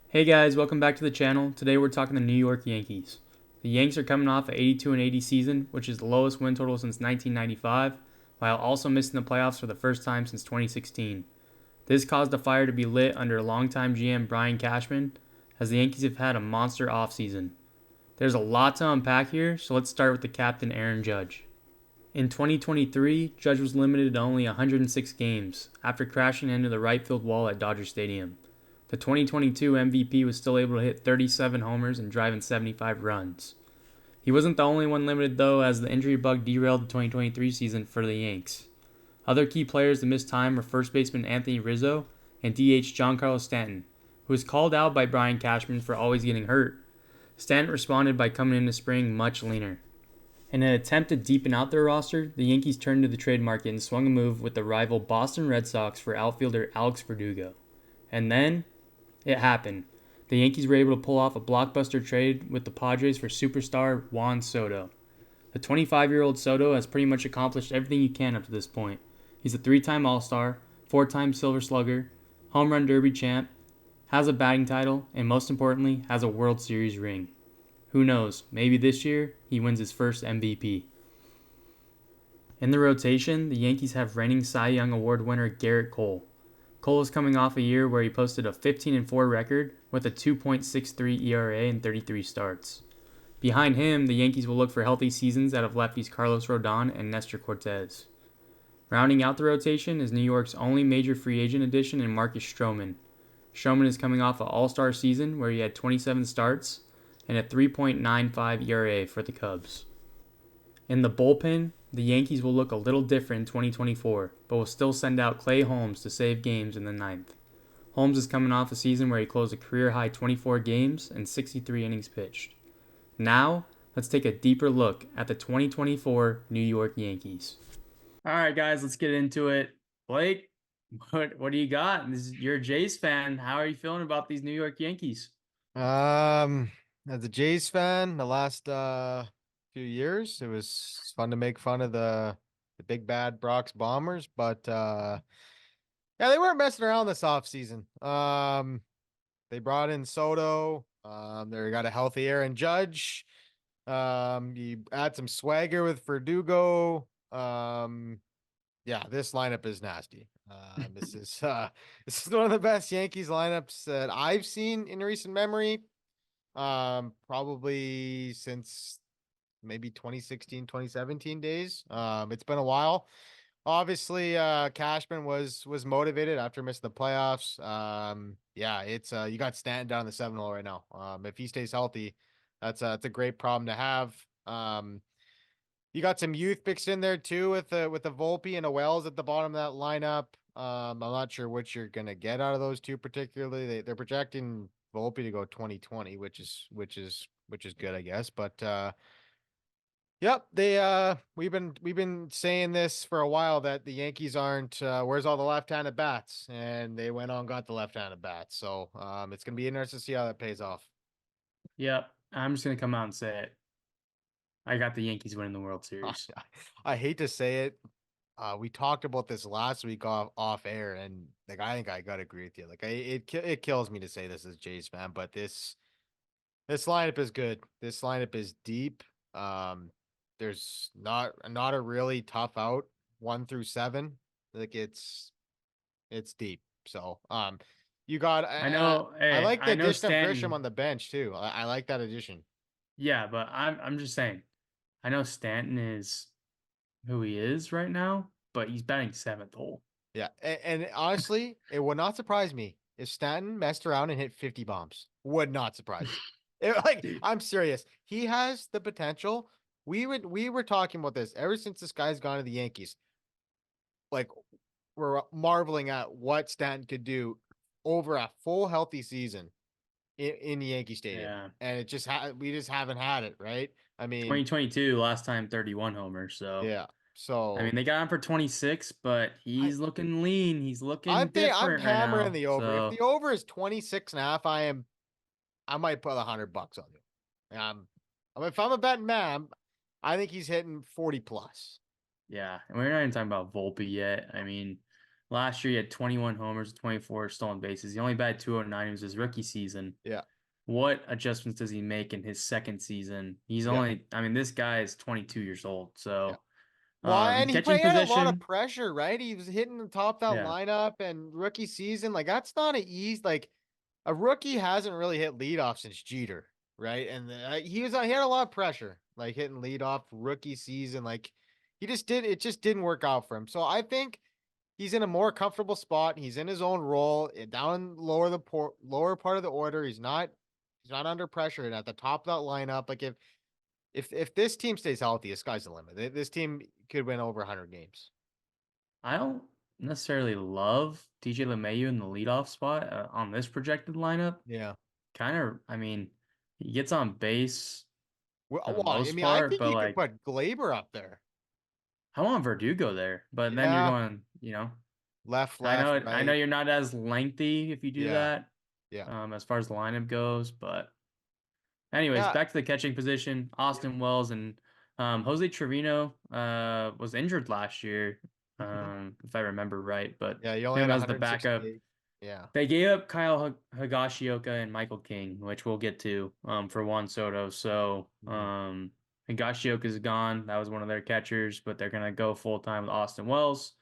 Hey guys, welcome back to the channel. Today we're talking the New York Yankees. The Yanks are coming off an 82-80 season, which is the lowest win total since 1995, while also missing the playoffs for the first time since 2016. This caused a fire to be lit under longtime GM Brian Cashman, as the Yankees have had a monster offseason. There's a lot to unpack here, so let's start with the captain Aaron Judge. In 2023, Judge was limited to only 106 games after crashing into the right field wall at Dodger Stadium. The 2022 MVP was still able to hit 37 homers and drive in 75 runs. He wasn't the only one limited though, as the injury bug derailed the 2023 season for the Yanks. Other key players that missed time were first baseman Anthony Rizzo and DH Giancarlo Stanton, who was called out by Brian Cashman for always getting hurt. Stanton responded by coming into spring much leaner. In an attempt to deepen out their roster, the Yankees turned to the trade market and swung a move with the rival Boston Red Sox for outfielder Alex Verdugo. And then it happened. The Yankees were able to pull off a blockbuster trade with the Padres for superstar Juan Soto. The 25-year-old Soto has pretty much accomplished everything he can up to this point. He's a three-time All-Star, four-time Silver Slugger, Home Run Derby champ, has a batting title, and most importantly, has a World Series ring. Who knows, maybe this year he wins his first MVP. In the rotation, the Yankees have reigning Cy Young Award winner Garrett Cole. Cole is coming off a year where he posted a 15-4 record with a 2.63 ERA and 33 starts. Behind him, the Yankees will look for healthy seasons out of lefties Carlos Rodon and Nestor Cortez. Rounding out the rotation is New York's only major free agent addition in Marcus Stroman. Stroman is coming off an All-Star season where he had 27 starts and a 3.95 ERA for the Cubs. In the bullpen, the Yankees will look a little different in 2024, but will still send out Clay Holmes to save games in the ninth. Holmes is coming off a season where he closed a career-high 24 games and 63 innings pitched. Now, let's take a deeper look at the 2024 New York Yankees. All right, guys, let's get into it. Blake, what do you got? You're a Jays fan. How are you feeling about these New York Yankees? Um, as a Jays fan, the last few years, it was fun to make fun of the big bad Bronx Bombers, but yeah, they weren't messing around this offseason. They brought in Soto. They got a healthy Aaron Judge. You add some swagger with Verdugo. Yeah, this lineup is nasty. This is this is one of the best Yankees lineups that I've seen in recent memory. Probably since maybe 2016, 2017 days. It's been a while. Obviously, Cashman was motivated after missing the playoffs. Yeah, it's you got Stanton down the 7-hole right now. If he stays healthy, that's a great problem to have. You got some youth mixed in there too with the Volpe and a Wells at the bottom of that lineup. I'm not sure what you're gonna get out of those two particularly. They're projecting Volpe to go 2020, which is good, I guess. But yep, we've been saying this for a while that the Yankees aren't where's all the left-handed bats, and they went on got the left-handed bats. So it's gonna be interesting to see how that pays off. Yep, I'm just going to come out and say it. I got the Yankees winning the World Series. I hate to say it. We talked about this last week off air, and like I think I gotta agree with you. Like it kills me to say this as a Jays fan, but this lineup is good. This lineup is deep. There's not a really tough out 1 through 7. Like it's deep. So you got I and know, I hey, like the I know addition of Grisham Stanton. on the bench too. I like that addition. Yeah, but I'm just saying. I know Stanton is who he is right now, but he's batting seventh hole. Yeah, and honestly, it would not surprise me if Stanton messed around and hit 50 bombs. Would not surprise me. Like Dude. I'm serious. He has the potential. We were talking about this ever since this guy's gone to the Yankees. Like we're marveling at what Stanton could do over a full healthy season in the Yankee Stadium, Yeah. and we just haven't had it, right? I mean, 2022 last time 31 homers, so yeah. I mean So they got him for 26, but I he's looking lean. He's I'm looking think I'm different right hammering now. the over. If the So, over is 26.5, I might put $100 on you. If I'm a betting man, I think he's hitting 40 plus. yeah, and we're not even talking about Volpe yet. I mean, Last year he had 21 homers, 24 stolen bases. He only batted 209. It was his rookie season. Yeah. What adjustments does he make in his second season? He's Yeah. only, I mean, this guy is 22 years old. Yeah. So, Well, and catching he had a lot of position, pressure, right? He was hitting the top of that yeah. lineup and rookie season. Like that's not an easy. Like a rookie hasn't really hit leadoff since Jeter, right? And he had a lot of pressure, like hitting leadoff rookie season. Like he just did it just didn't work out for him. So I think he's in a more comfortable spot. He's in his own role down lower part of the order. He's not under pressure and at the top of that lineup. Like if this team stays healthy, the sky's the limit. This team could win over 100 games. I don't necessarily love DJ LeMahieu in the leadoff spot on this projected lineup. Yeah. Kind of, I mean, he gets on base for the Well, I most mean, I part, think but you could like, put Glaber up there. I want Verdugo there. But then you're Yeah. going, Left, I know right. you're not as lengthy if you do Yeah. that, Yeah. as far as the lineup goes, but. Anyways, Yeah. back to the catching position. Yep. Austin Wells and Jose Trevino was injured last year, Mhm. if I remember right. But Yeah. You only had him as the backup. 168. Yeah. They gave up Kyle Higashioka and Michael King, which we'll get to for Juan Soto. So Mhm. Higashioka is gone. That was one of their catchers, but they're gonna go full time with Austin Wells.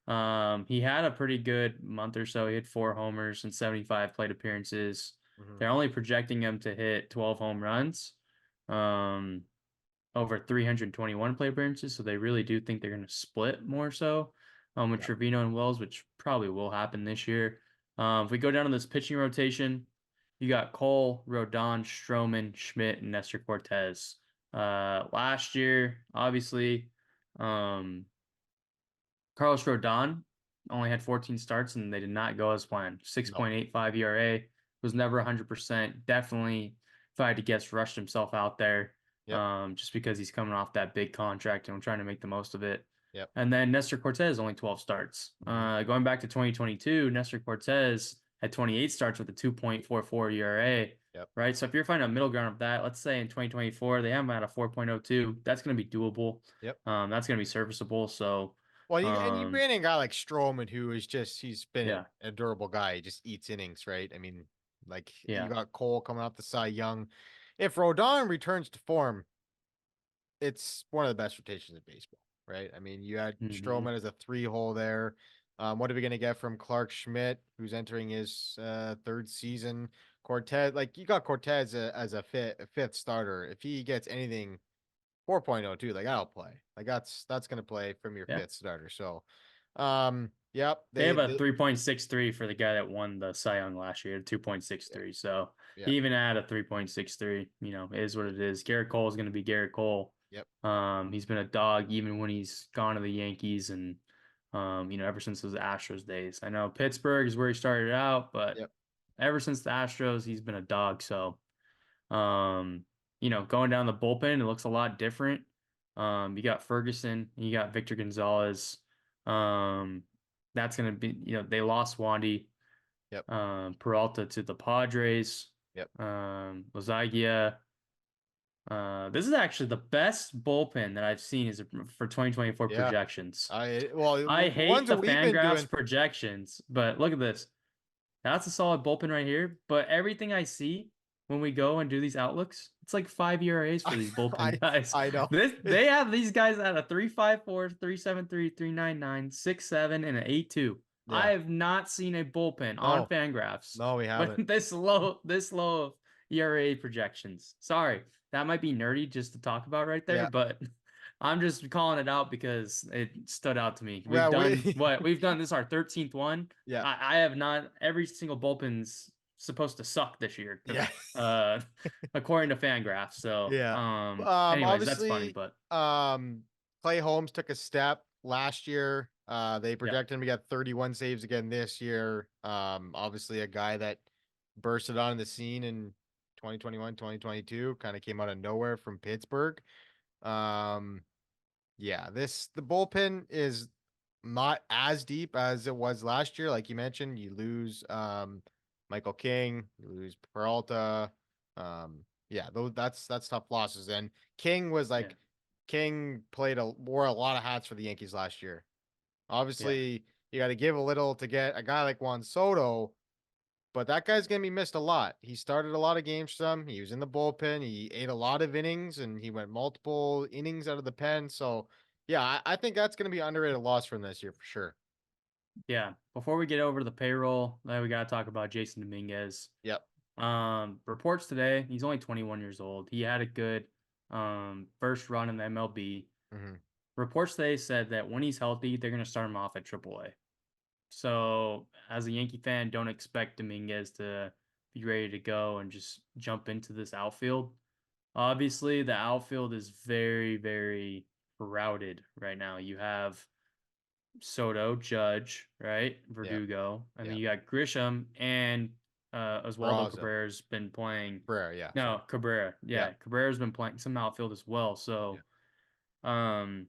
He had a pretty good month or so. He had 4 homers and 75 plate appearances. Mhm. They're only projecting him to hit 12 home runs, um, over 321 plate appearances. So they really do think they're going to split more so with Yeah. Trevino and Wells, which probably will happen this year. If we go down to this pitching rotation, you got Cole, Rodon, Stroman, Schmidt, and Nestor Cortez. Last year, obviously, um, Carlos Rodon only had 14 starts and they did not go as planned. No. 6.85 ERA, was never 100%. Definitely, if I had to guess, rushed himself out there Yep. just because he's coming off that big contract and trying to make the most of it. Yep. And then Nestor Cortez only 12 starts. Mhm. Going back to 2022, Nestor Cortez had 28 starts with a 2.44 ERA, Yep. right? So if you're finding a middle ground of that, let's say in 2024 they have him at a 4.02, that's going to be doable. Yep. That's going to be serviceable. So. Well, you Um, bring in a guy like Stroman, who is he's been yeah, a durable guy. He just eats innings, right? I mean, like you yeah, got Cole coming off the Cy Young. If Rodon returns to form, it's one of the best rotations in baseball, right? I mean, you had hmm Stroman as a 3 hole there. What are we going to get from Clark Schmidt, who's entering his third season? Cortez, like you got Cortez as a fifth starter. If he gets anything 4.02, like that'll play. Like that's going to play from your yeah. fifth starter. So, yep, They have a they 3.63 for the guy that won the Cy Young last year, yeah, 2.63. So yeah, he even had a 3.63. Is what it is. Garrett Cole is going to be Garrett Cole. yep, He's been a dog even when he's gone to the Yankees and ever since his Astros days. I know Pittsburgh is where he started out, but yep, ever since the Astros, he's been a dog. So going down the bullpen, it looks a lot different. You got Ferguson, you got Victor Gonzalez. Um, that's gonna be, they lost Wandy, yep, Peralta to the Padres. yep. Lozagia. This is actually the best bullpen that I've seen is for 2024 Yeah. projections. I The hate ones the that we've been Fangraphs doing, projections, but look at this. That's a solid bullpen right here. But everything I see when we go and do these outlooks, it's like 5 ERAs for these bullpen I guys. I know. They have these guys at a 3.54, 3.73, 3.99, 6.7, and an 8.2. I Yeah. have not seen a bullpen on No, Fangraphs no, we with haven't. this low of ERA projections. Sorry, that might be nerdy just to talk about right there, Yeah. but I'm just calling it out because it stood out to me. We've Well, done we what we've done. This is our 13th one. yeah. I have not every single bullpen's supposed to suck this year, Yeah. uh, according to Fangraphs. So, Yeah. anyways, that's funny, Obviously, but Clay Holmes took a step last year. They yeah, projected him to get 31 saves again this year. Obviously a guy that bursted on the scene in 2021, 2022, kind of came out of nowhere from Pittsburgh. Um, yeah, the bullpen is not as deep as it was last year. Like you mentioned, you lose Michael King, you lose Peralta. Yeah, that's tough losses. And King was yeah, like King wore a lot of hats for the Yankees last year. yeah, Obviously, You got to give a little to get a guy like Juan Soto, but that guy's gonna be missed a lot. He started a lot of games for them. He was in the bullpen. He ate a lot of innings, and he went multiple innings out of the pen. So, yeah, I think that's gonna be an underrated loss from this year for sure. Yeah. Before we get over to the payroll, we got to talk about Jason Dominguez. Yep. Reports today, he's only 21 years old. He had a good first run in the MLB. Hmm. Reports today said that when he's healthy, they're going to start him off at AAA. So, as a Yankee fan, don't expect Dominguez to be ready to go and just jump into this outfield. Obviously, the outfield is very, very crowded right now. You have Soto, Judge, right? Yeah. Verdugo, and then Yeah. you got Grisham and Oswaldo Raza. Cabrera's been playing. Cabrera. Yeah. Sorry. No, Cabrera. Yeah. Yeah, Cabrera's been playing some outfield as well. Yeah. So, um,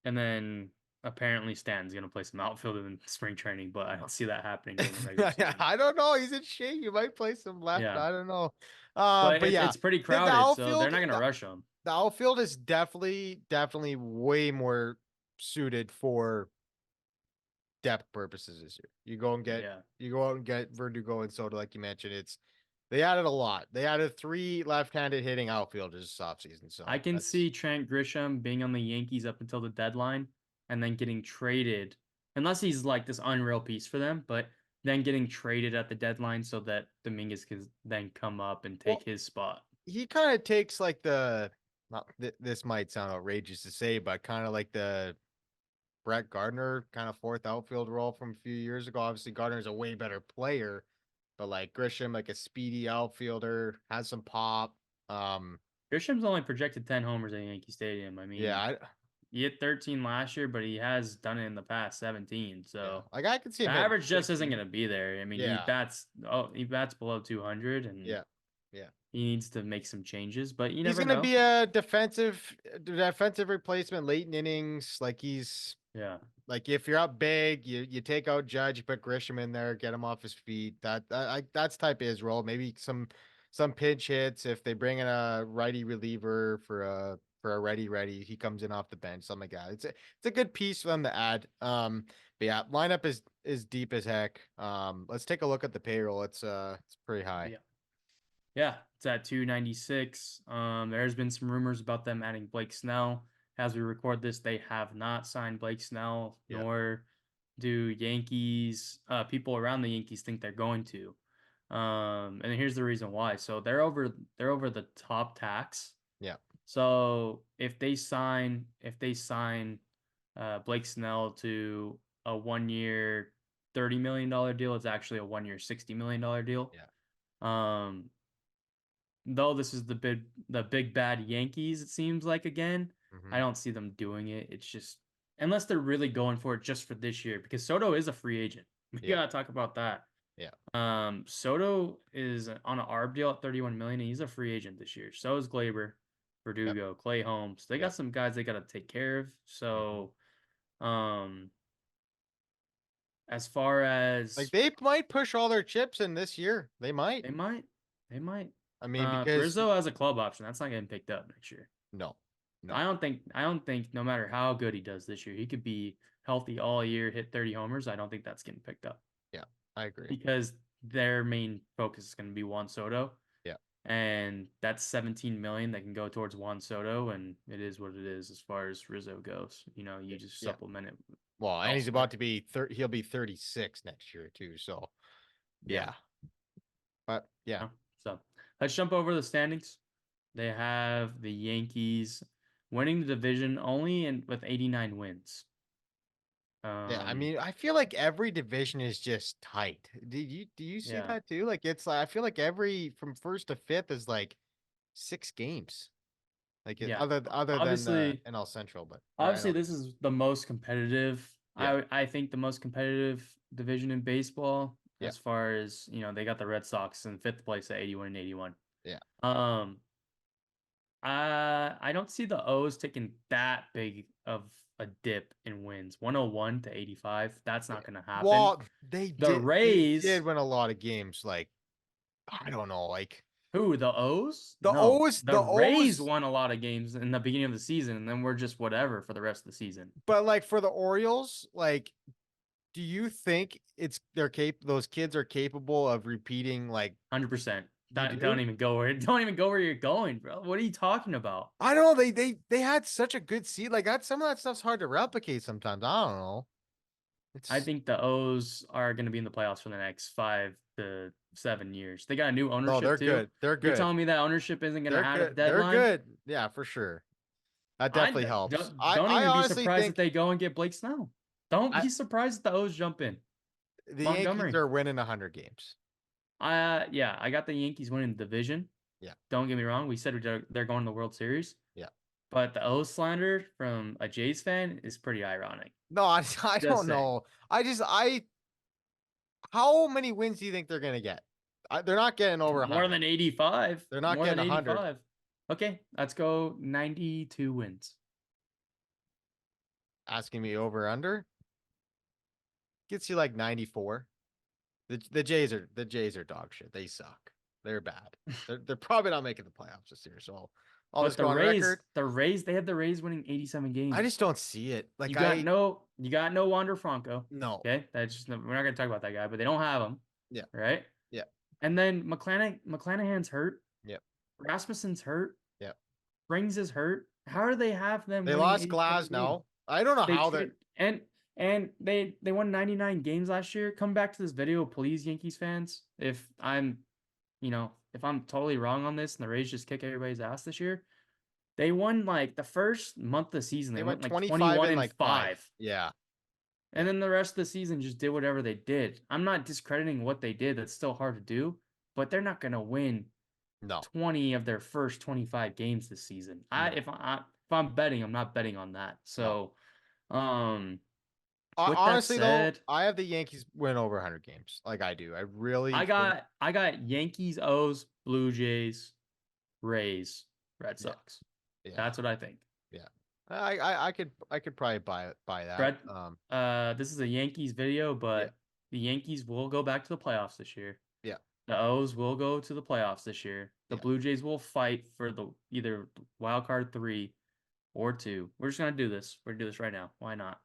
and then apparently Stan's gonna play some outfield in spring training, but I don't see that happening during the regular season. I don't know. He's in shape. You might play some left. Yeah, I don't know. but But yeah, it's pretty the crowded, so they're outfield, not gonna rush him. the outfield is definitely way more suited for depth purposes this year. Yeah, You go out and get Verdugo and Soto, like you mentioned. They added a lot. They added 3 left-handed hitting outfielders this offseason. I So can that's see Trent Grisham being on the Yankees up until the deadline and then getting traded, unless he's like this unreal piece for them, but then getting traded at the deadline so that Dominguez can then come up and take well, his spot. he kind of takes like the not this might sound outrageous to say, but kind of like the Brett Gardner kind of fourth outfield role from a few years ago. Obviously, Gardner's a way better player, but like Grisham, like a speedy outfielder, has some pop. Um, Grisham's only projected 10 homers at Yankee Stadium. I yeah, mean, he hit 13 last year, but he has done it in the past 17. yeah, So like I could see the him hitting average just isn't 60. going to be there. I mean, Yeah, he bats below 200 and yeah, yeah. he needs to make some changes, but you He's never gonna know. be a defensive replacement late in innings. Yeah. Like if you're up big, you take out Judge, put Grisham in there, get him off his feet. That's type of his role. Maybe some pinch hits if they bring in a righty reliever for a ready. He comes in off the bench, something like that. It's a good piece for them to add. But yeah, lineup is deep as heck. Let's take a look at the payroll. It's pretty high. Yeah. Yeah, it's at 296. There's been some rumors about them adding Blake Snell. As we record this, they have not signed Blake Snell, Yeah. nor do Yankees, people around the Yankees think they're going to. And here's the reason why. So they're over the top tax. Yeah. So if they sign Blake Snell to a 1 year $30 million deal, it's actually a 1 year $60 million deal. Yeah. Um, though this is the big bad Yankees, it seems like again. I Hmm. don't see them doing it. It's just unless they're really going for it just for this year, because Soto is a free agent. We Yeah. gotta talk about that. Yeah. Soto is on an ARB deal at 31 million, and he's a free agent this year. So is Glaber, Yep. Verdugo, Clay Holmes. They got Yep. some guys they gotta take care of. Hmm. So, um, as far Like as they might push all their chips in this year. They might. they might, they might. I mean, because Rizzo has a club option. That's not getting picked up next year. no, no, I don't think no matter how good he does this year, he could be healthy all year, hit 30 homers. I don't think that's getting picked up yeah, I agree. because their main focus is going to be Juan Soto, Yeah, and that's 17 million that can go towards Juan Soto, and it is what it is as far as Rizzo goes. You just yeah. supplement it Well, and he's about elsewhere. to be 30. He'll be 36 next year too. So Yeah. yeah, but yeah, So let's jump over the standings. They have the Yankees winning the division only with 89 wins. yeah. I Um, mean, I feel like every division is just tight. Do you see yeah. that too? Like it's like I feel like every from first to fifth is like 6 games. Like Yeah. other than the Obviously, NL Central, but or obviously NL. this is the most competitive. Yeah, I think the most competitive division in baseball yeah, as far as, they got the Red Sox in fifth place at 81 and 81. yeah. Um I don't see the O's taking that big of a dip in wins. 101 to 85. That's Yeah. not going to happen. Well, The they did Rays, win a lot of games. Like I don't know, like who, the O's? the No. O's, The the Rays O's, won a lot of games in the beginning of the season, and then we're just whatever for the rest of the season. but like for the Orioles, like Do you think those kids are capable of repeating like 100%. you Don't do? even go where don't even go where you're going, bro. What are you talking about? I don't know. They had such a good seed. Like that, some of that stuff's hard to replicate sometimes. I don't know. I It's think the O's are going to be in the playoffs for the next 5 to 7 years. They got a new no, ownership they're too. good. They're You're good. telling me that ownership isn't going to They're add a good. They're deadline? good. Yeah, for sure. That I definitely helps. don't I even be honestly surprised if think they go and get Blake Snell. Don't I be surprised if the O's jump in. the Yankees Montgomery. are winning 100 games. Yeah, I got the Yankees winning the division. Yeah. Don't get me wrong. We said they're going to the World Series, Yeah. but the O slander from a Jays fan is pretty ironic. No, I Just don't saying. know. I how many wins do you think they're gonna get? They're not getting over More 100. than 85. They're not More than getting 100. 85. Okay, let's go 92 wins. Asking me over under gets you like 94. The Jays are dog shit. They suck. They're bad. They're probably not making the playoffs this year. So I'll But just go on record. they had the Rays winning 87 I just games. don't see it. You got no Wander Franco. No. Okay, that's just we're not gonna talk about that guy, but they don't have him, Yeah. right? Yeah. And then McClanahan's hurt. Yeah. Rasmussen's hurt. Yeah. Springs is hurt. How do they have them They winning lost 87 Glass games? now. I don't know They how they're trade and they won 99 games last year. Come back to this video, please, Yankees fans. If I'm totally wrong on this and the Rays just kick everybody's ass this year, they won like the first month of the season. they They went went like 25 21 and and like 5. 5. Yeah. And Yeah. then the rest of the season just did whatever they did. I'm not discrediting what they did. That's still hard to do, but they're not going to win No. 20 of their first 25 games this season. No. If I'm betting, I'm not betting on that. No. So, um, I, with that honestly though, said, I have the Yankees win over 100 games. Like I do. I really think I got Yankees, O's, Blue Jays, Rays, Red yeah. Sox. Yeah. That's what I think. Yeah. I could probably buy that. Brett, this is a Yankees video, Yeah. but the Yankees will go back to the playoffs this year. Yeah. The O's will go to the playoffs this year. The Yeah. Blue Jays will fight for the either wild card 3 or 2. We're just gonna do this. We're gonna do this right now. Why not?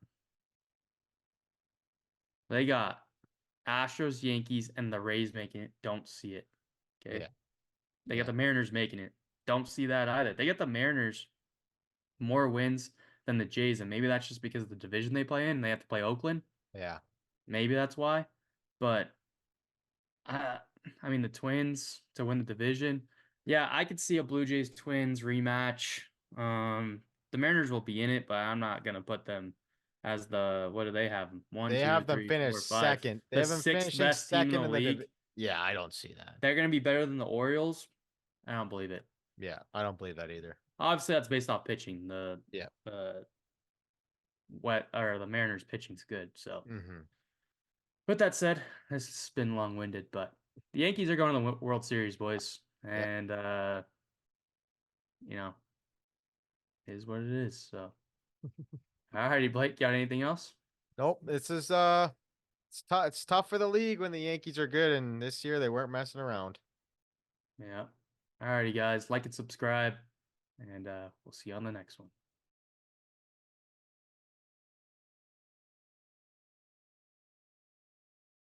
They got Astros, Yankees, and the Rays making it. Don't see it. Okay. Yeah. They Yeah. got the Mariners making it. Don't see that either. They got the Mariners more wins than the Jays, and maybe that's just because of the division they play in. And they have to play Oakland. Yeah. Maybe that's why. But uh, I mean, the Twins to win the division. Yeah, I could see a Blue Jays Twins rematch. The Mariners will be in it, but I'm not gonna put them as the what do they have? One, They two, have them three, four, finished five. second. They The have them sixth finishing best team in second the in the league. Yeah, I don't see that. They're gonna be better than the Orioles. I don't believe it. Yeah, I don't believe that either. Obviously, that's based off pitching. Yeah. The Mariners pitching's good. So, Mm-hmm. with that said, this has been long-winded, but the Yankees are going to the World Series, boys, Yeah. and it is what it is. So, all righty, Blake, got anything else? Nope. This is it's tough for the league when the Yankees are good, and this year they weren't messing around. Yeah. All righty, guys, like and subscribe, and we'll see you on the next one.